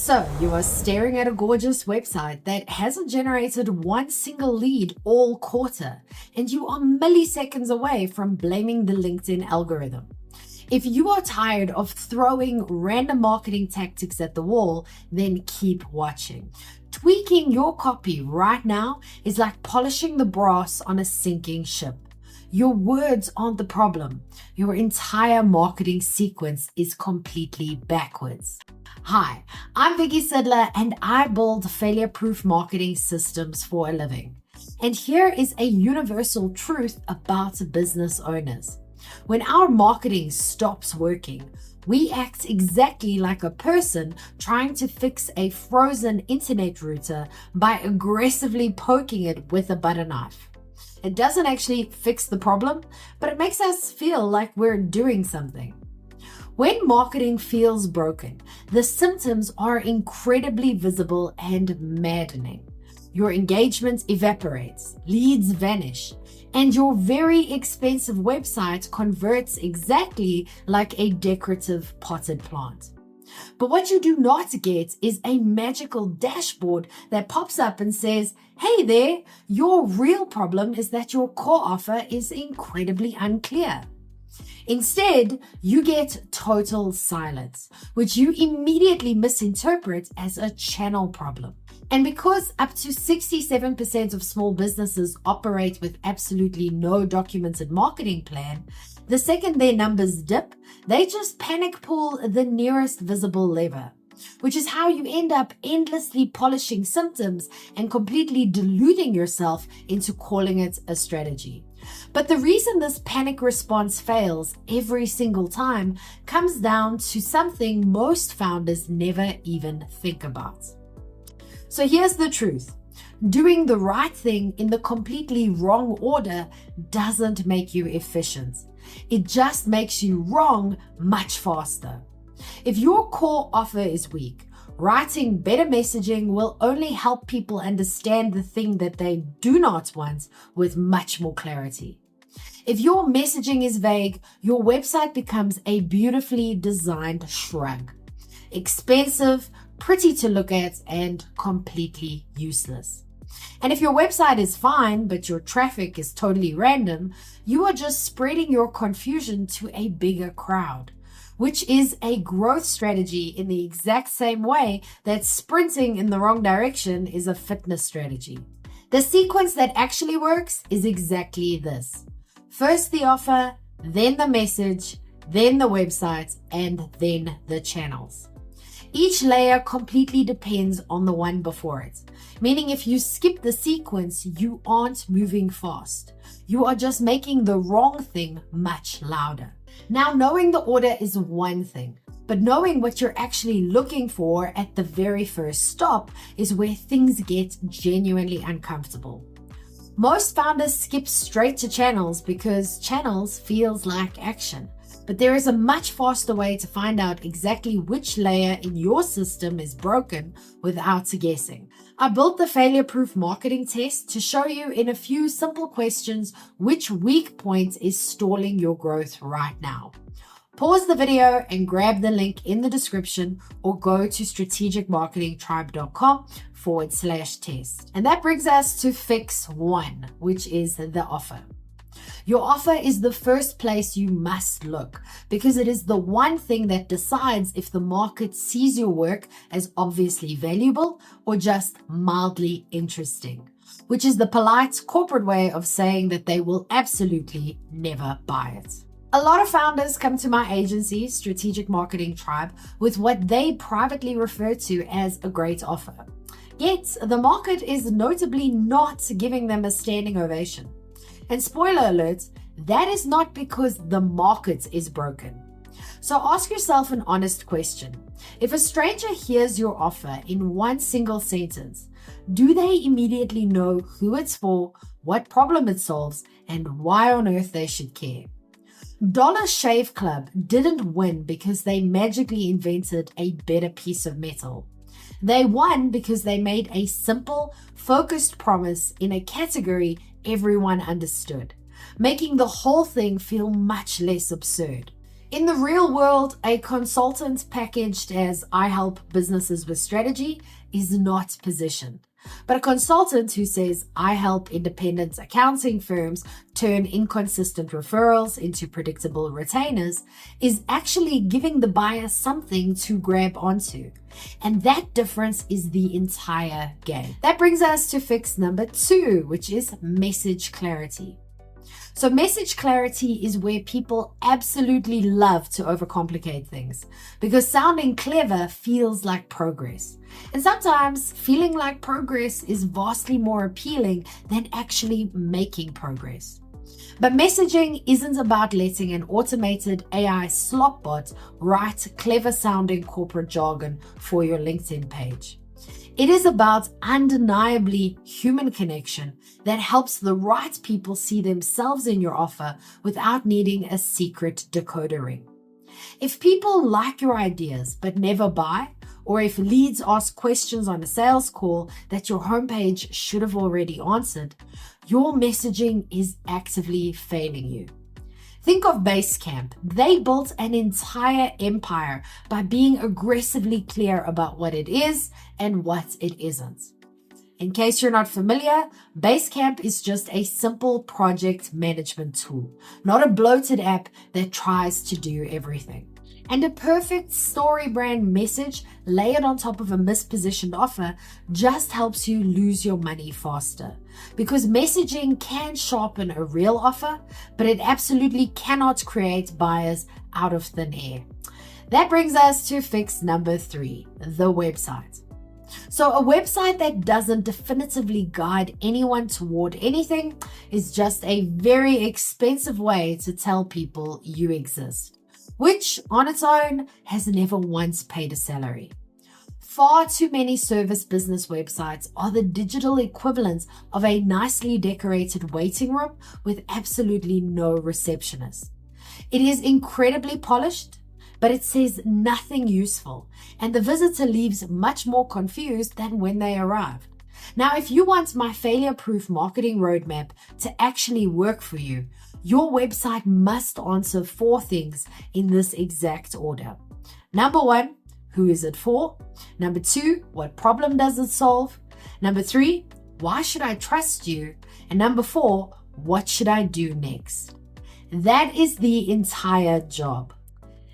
So, you are staring at a gorgeous website that hasn't generated one single lead all quarter, and you are milliseconds away from blaming the LinkedIn algorithm. If you are tired of throwing random marketing tactics at the wall, then keep watching. Tweaking your copy right now is like polishing the brass on a sinking ship. Your words aren't the problem. Your entire marketing sequence is completely backwards. Hi, I'm Vicky Sidler and I build failure-proof marketing systems for a living. And here is a universal truth about business owners. When our marketing stops working, we act exactly like a person trying to fix a frozen internet router by aggressively poking it with a butter knife. It doesn't actually fix the problem, but it makes us feel like we're doing something. When marketing feels broken, the symptoms are incredibly visible and maddening. Your engagement evaporates, leads vanish, and your very expensive website converts exactly like a decorative potted plant. But what you do not get is a magical dashboard that pops up and says, hey there, your real problem is that your core offer is incredibly unclear. Instead, you get total silence, which you immediately misinterpret as a channel problem. And because up to 67% of small businesses operate with absolutely no documented marketing plan, the second their numbers dip, they just panic pull the nearest visible lever, which is how you end up endlessly polishing symptoms and completely deluding yourself into calling it a strategy. But the reason this panic response fails every single time comes down to something most founders never even think about. So here's the truth. Doing the right thing in the completely wrong order doesn't make you efficient. It just makes you wrong much faster. If your core offer is weak, writing better messaging will only help people understand the thing that they do not want with much more clarity. If your messaging is vague, your website becomes a beautifully designed shrug. Expensive, pretty to look at, and completely useless. And if your website is fine, but your traffic is totally random, you are just spreading your confusion to a bigger crowd, which is a growth strategy in the exact same way that sprinting in the wrong direction is a fitness strategy. The sequence that actually works is exactly this. First the offer, then the message, then the website, and then the channels. Each layer completely depends on the one before it, meaning if you skip the sequence, you aren't moving fast. You are just making the wrong thing much louder. Now, knowing the order is one thing, but knowing what you're actually looking for at the very first stop is where things get genuinely uncomfortable. Most founders skip straight to channels because channels feels like action. But there is a much faster way to find out exactly which layer in your system is broken without guessing. I built the failure-proof marketing test to show you in a few simple questions which weak point is stalling your growth right now. Pause the video and grab the link in the description or go to strategicmarketingtribe.com/test. And that brings us to fix 1, which is the offer. Your offer is the first place you must look because it is the one thing that decides if the market sees your work as obviously valuable or just mildly interesting, which is the polite corporate way of saying that they will absolutely never buy it. A lot of founders come to my agency, Strategic Marketing Tribe, with what they privately refer to as a great offer. Yet, the market is notably not giving them a standing ovation. And spoiler alert, that is not because the market is broken. So ask yourself an honest question. If a stranger hears your offer in one single sentence, do they immediately know who it's for, what problem it solves, and why on earth they should care? Dollar Shave Club didn't win because they magically invented a better piece of metal. They won because they made a simple, focused promise in a category everyone understood, making the whole thing feel much less absurd. In the real world, a consultant packaged as I help businesses with strategy is not positioned. But a consultant who says I help independent accounting firms turn inconsistent referrals into predictable retainers is actually giving the buyer something to grab onto. And that difference is the entire game. That brings us to fix number 2, which is message clarity. So message clarity is where people absolutely love to overcomplicate things because sounding clever feels like progress. And sometimes feeling like progress is vastly more appealing than actually making progress. But messaging isn't about letting an automated AI slop bot write clever sounding corporate jargon for your LinkedIn page. It is about undeniably human connection that helps the right people see themselves in your offer without needing a secret decoder ring. If people like your ideas but never buy, or if leads ask questions on a sales call that your homepage should have already answered, your messaging is actively failing you. Think of Basecamp. They built an entire empire by being aggressively clear about what it is and what it isn't. In case you're not familiar, Basecamp is just a simple project management tool, not a bloated app that tries to do everything. And a perfect story brand message layered on top of a mispositioned offer just helps you lose your money faster. Because messaging can sharpen a real offer, but it absolutely cannot create buyers out of thin air. That brings us to fix number 3, the website. So a website that doesn't definitively guide anyone toward anything is just a very expensive way to tell people you exist, which on its own has never once paid a salary. Far too many service business websites are the digital equivalent of a nicely decorated waiting room with absolutely no receptionist. It is incredibly polished, but it says nothing useful, and the visitor leaves much more confused than when they arrived. Now, if you want my failure-proof marketing roadmap to actually work for you, your website must answer 4 things in this exact order. Number 1, who is it for? Number 2, what problem does it solve? Number 3, why should I trust you? And number 4, what should I do next? That is the entire job.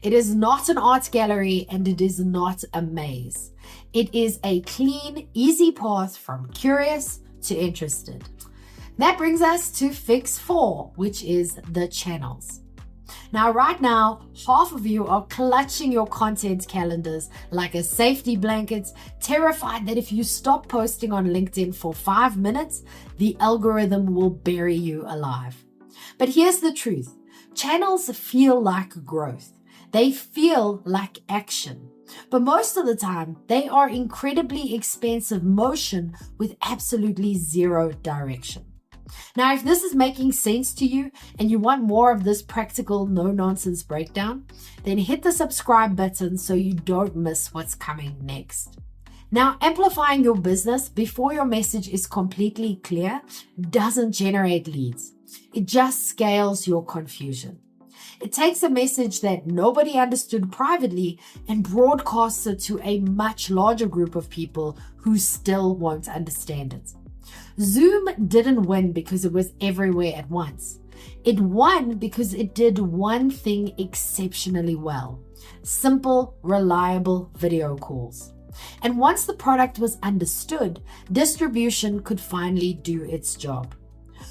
It is not an art gallery and it is not a maze. It is a clean, easy path from curious to interested. That brings us to fix 4, which is the channels. Now, right now, half of you are clutching your content calendars like a safety blanket, terrified that if you stop posting on LinkedIn for 5 minutes, the algorithm will bury you alive. But here's the truth. Channels feel like growth. They feel like action. But most of the time, they are incredibly expensive motion with absolutely zero direction. Now, if this is making sense to you and you want more of this practical, no-nonsense breakdown, then hit the subscribe button so you don't miss what's coming next. Now, amplifying your business before your message is completely clear doesn't generate leads. It just scales your confusion. It takes a message that nobody understood privately and broadcasts it to a much larger group of people who still won't understand it. Zoom didn't win because it was everywhere at once. It won because it did one thing exceptionally well: simple, reliable video calls. And once the product was understood, distribution could finally do its job.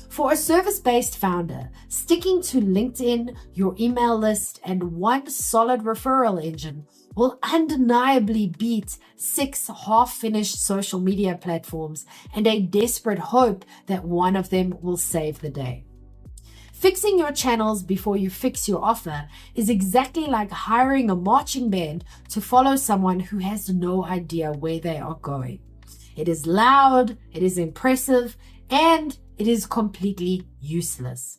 For a service-based founder, sticking to LinkedIn, your email list, and one solid referral engine will undeniably beat 6 half-finished social media platforms and a desperate hope that one of them will save the day. Fixing your channels before you fix your offer is exactly like hiring a marching band to follow someone who has no idea where they are going. It is loud, it is impressive, and it is completely useless.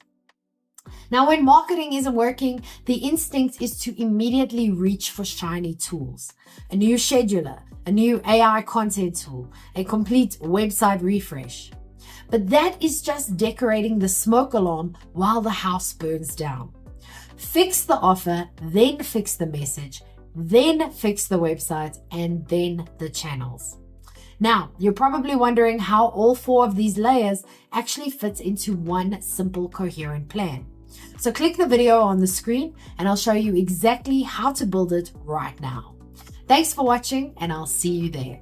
Now, when marketing isn't working, the instinct is to immediately reach for shiny tools. A new scheduler, a new AI content tool, a complete website refresh. But that is just decorating the smoke alarm while the house burns down. Fix the offer, then fix the message, then fix the website, and then the channels. Now, you're probably wondering how all 4 of these layers actually fit into one simple coherent plan. So click the video on the screen and I'll show you exactly how to build it right now. Thanks for watching and I'll see you there.